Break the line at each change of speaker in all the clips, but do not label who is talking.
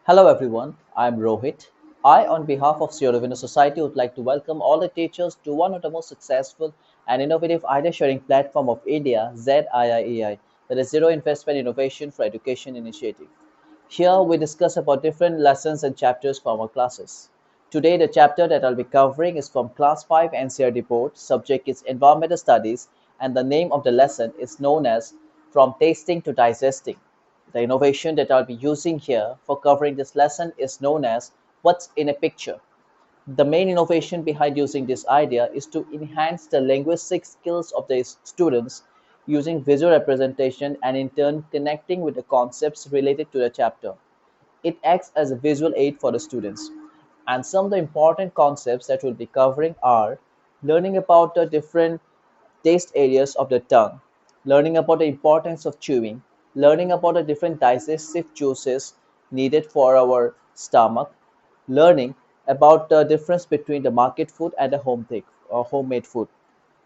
Hello everyone, I'm Rohit. I, on behalf of Sierra Leone Society, would like to welcome all the teachers to one of the most successful and innovative idea sharing platform of India, ZIIEI, that is Zero Investment Innovation for Education Initiative. Here we discuss about different lessons and chapters from our classes. Today the chapter that I'll be covering is from Class 5 NCERT Board, subject is Environmental Studies, and the name of the lesson is known as From Tasting to Digesting. The innovation that I'll be using here for covering this lesson is known as What's in a Picture. The main innovation behind using this idea is to enhance the linguistic skills of the students using visual representation and in turn connecting with the concepts related to the chapter. It acts as a visual aid for the students. And some of the important concepts that we'll be covering are learning about the different taste areas of the tongue, learning about the importance of chewing, learning about the different digestive juices needed for our stomach, learning about the difference between the market food and the homemade food.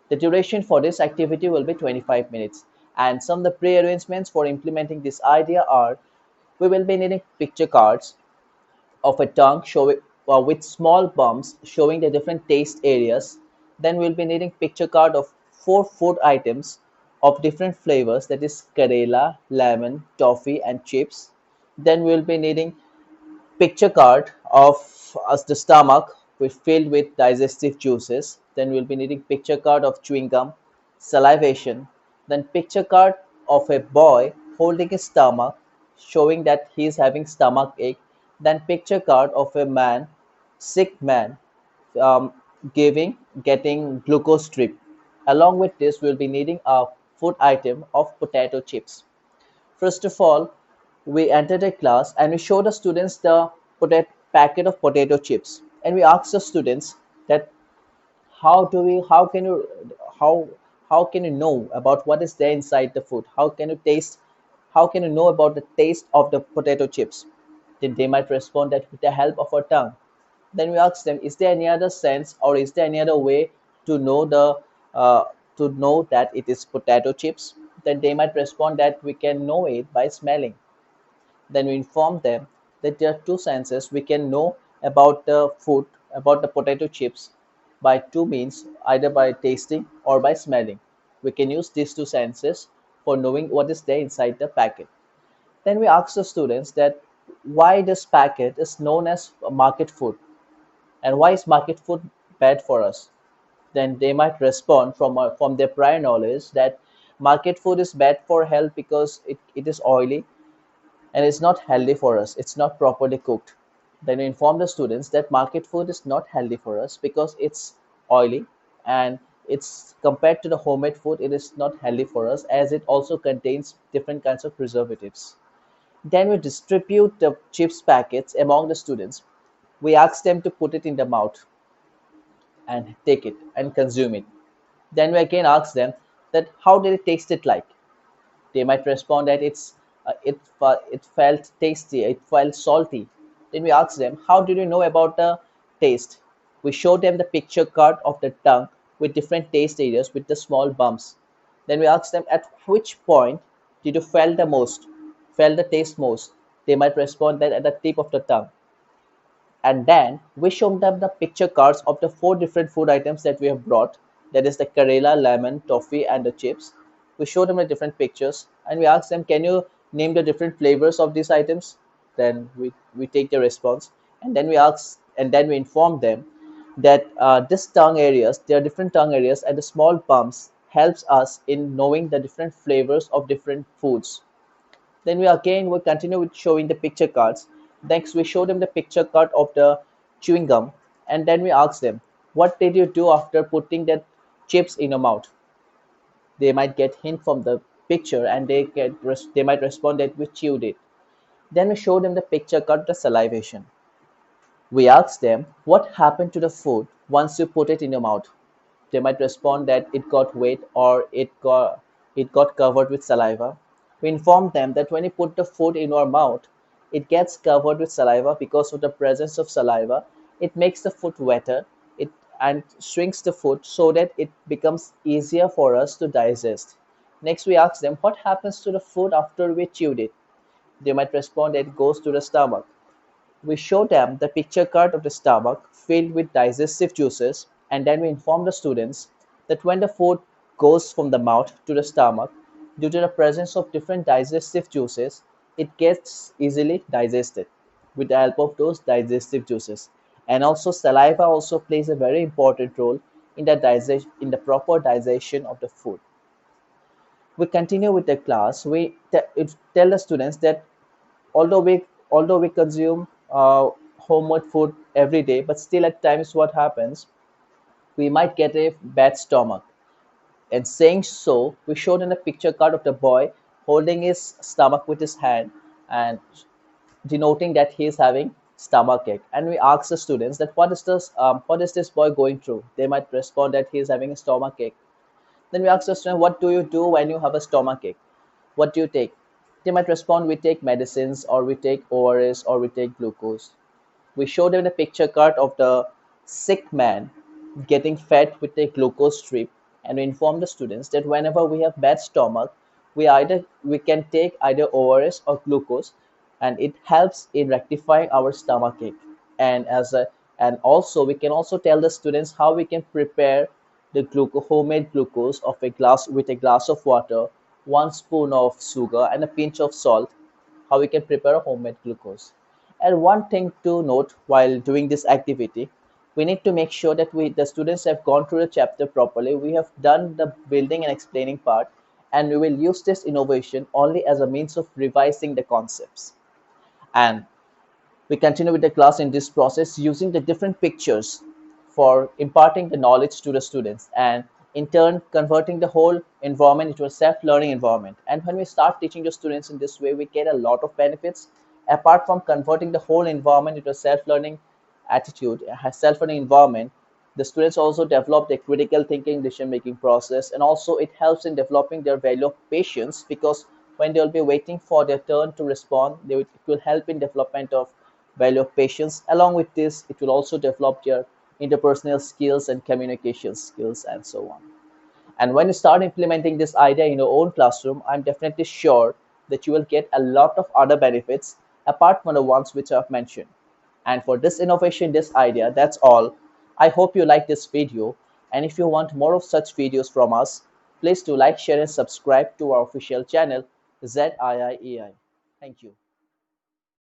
The duration for this activity will be 25 minutes. And some of the pre-arrangements for implementing this idea are we will be needing picture cards of a tongue showing with small bumps showing the different taste areas. Then we'll be needing picture card of four food items of different flavors, that is Karela, lemon, toffee, and chips. Then we'll be needing picture card of us the stomach with filled with digestive juices. Then we'll be needing picture card of chewing gum, salivation. Then picture card of a boy holding his stomach, showing that he is having stomach ache. Then picture card of a man, sick man, um, getting glucose drip. Along with this, we'll be needing a food item of potato chips. First of all, we entered a class and we showed the students the packet of potato chips, and we asked the students that how do we how how can you know about what is there inside the food? How can you know about the taste of the potato chips? Then they might respond that with the help of our tongue. Then we ask them, is there any other sense or is there any other way to know the uh, to know that it is potato chips? Then they might respond that we can know it by smelling. Then we inform them that there are two senses we can know about the food, about the potato chips by two means, either by tasting or by smelling. We can use these two senses for knowing what is there inside the packet. Then we ask the students that why this packet is known as market food, and why is market food bad for us? Then they might respond from their prior knowledge that market food is bad for health because it is oily and it's not healthy for us. It's not properly cooked. Then we inform the students that market food is not healthy for us because it's oily, and it's compared to the homemade food, it is not healthy for us as it also contains different kinds of preservatives. Then we distribute the chips packets among the students. We ask them to put it in the mouth and take it and consume it. Then we again ask them that how did it taste it like? They might respond that it felt tasty, it felt salty. Then we ask them, how did you know about the taste? We show them the picture card of the tongue with different taste areas with the small bumps. Then we ask them, at which point did you felt the taste most? They might respond that at the tip of the tongue. And then we show them the picture cards of the four different food items that we have brought, that is the Karela, lemon, toffee, and the chips. We show them the different pictures and we ask them, can you name the different flavors of these items? Then we take the response, and then we inform them that this tongue areas, there are different tongue areas, and the small bumps helps us in knowing the different flavors of different foods. Then we continue with showing the picture cards. Next, we show them the picture card of the chewing gum, and then we ask them, "What did you do after putting that chips in your mouth?" They might get hint from the picture, and they might respond that we chewed it. Then we show them the picture card, the salivation. We ask them, "What happened to the food once you put it in your mouth?" They might respond that it got wet or it got covered with saliva. We inform them that when you put the food in our mouth, it gets covered with saliva because of the presence of saliva. It makes the food wetter, it and shrinks the food so that it becomes easier for us to digest. Next, we ask them what happens to the food after we chewed it. They might respond that it goes to the stomach. We show them the picture card of the stomach filled with digestive juices, and then we inform the students that when the food goes from the mouth to the stomach, due to the presence of different digestive juices, it gets easily digested with the help of those digestive juices. And also saliva also plays a very important role in the proper digestion of the food. We continue with the class. Tell the students that although we consume homemade food every day, but still at times what happens, we might get a bad stomach. And saying so, we showed in a picture card of the boy holding his stomach with his hand and denoting that he is having stomach ache. And we asked the students that what is this boy going through. They might respond that he is having a stomach ache. Then we asked the student, what do you do when you have a stomach ache? What do you take? They might respond, we take medicines, or we take ORS, or we take glucose. We showed them the picture card of the sick man getting fed with a glucose strip, and we informed the students that whenever we have bad stomach, we can take either ORS or glucose, and it helps in rectifying our stomach ache. And also we can also tell the students how we can prepare the homemade glucose of a glass with a glass of water, 1 spoon of sugar, and a pinch of salt, how we can prepare a homemade glucose. And one thing to note while doing this activity, we need to make sure that the students have gone through the chapter properly. We have done the building and explaining part, and we will use this innovation only as a means of revising the concepts. And we continue with the class in this process using the different pictures for imparting the knowledge to the students, and in turn converting the whole environment into a self-learning environment. And when we start teaching the students in this way, we get a lot of benefits. Apart from converting the whole environment into a self-learning environment, the students also develop their critical thinking, decision making process, and also it helps in developing their value of patience, because when they'll be waiting for their turn to respond, it will help in development of value of patience. Along with this, it will also develop their interpersonal skills and communication skills and so on. And when you start implementing this idea in your own classroom, I'm definitely sure that you will get a lot of other benefits apart from the ones which I've mentioned. And for this innovation, this idea, that's all. I hope you like this video. And if you want more of such videos from us, please do like, share, and subscribe to our official channel, ZIIEI. Thank you.